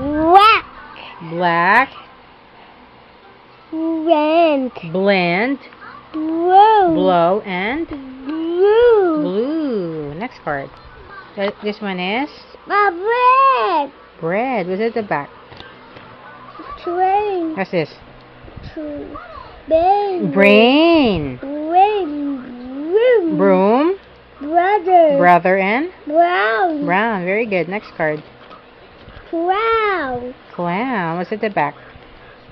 Black. Black. Blend. Blend. Blue. Blow. And Blue. blue. Next card. This one is My bread. bread. What's at the back? Train. What's this? Brain. Brain. Room. Broom. Brother. Brother. And Brown. brown. Very good. Next card. Clown. Clown. What's at the back?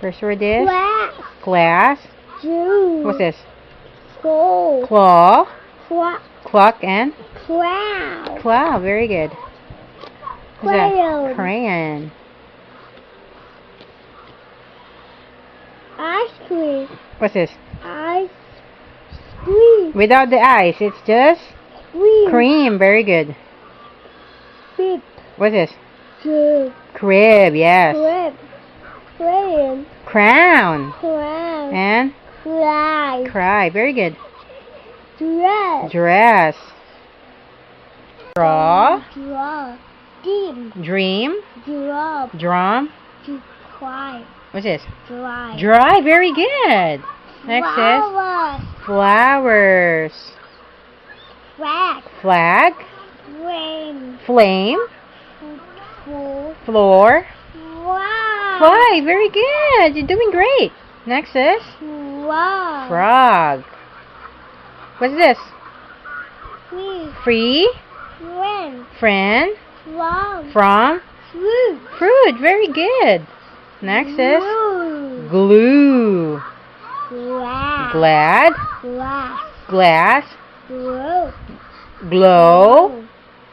First word is Glass. glass. Jew. What's this? Gold. Claw. Clock. And Cloud. cloud. Very good. What's that? Crayon. Crayon. Ice cream. What's this? Ice cream. Without the ice, it's just cream. Very good. Big. What's this? Crib. Crib. Yes. Crayon. Crown. Crown. And Fly. cry. Very good. Dress. Dress. Draw. Draw. Dim. Dream. Drop. Drum. Cry. What's this? Dry. Dry. Very good. Next is Flower. flowers. Flag. Flag. Rain. Flame. Full. Floor. Wow. Fly. Very good. You're doing great. Next is Wow. frog. What's this? Free. Free. Friend. Friend. From. From. Fruit. Fruit. Very good. Next is Blue. glue. Glass. Glad. Glass. Glass. Glow. Glow.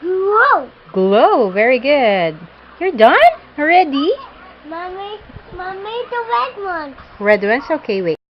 Glow. Glow. Very good. You're done already? Mommy, the red one. Red ones? Okay, wait.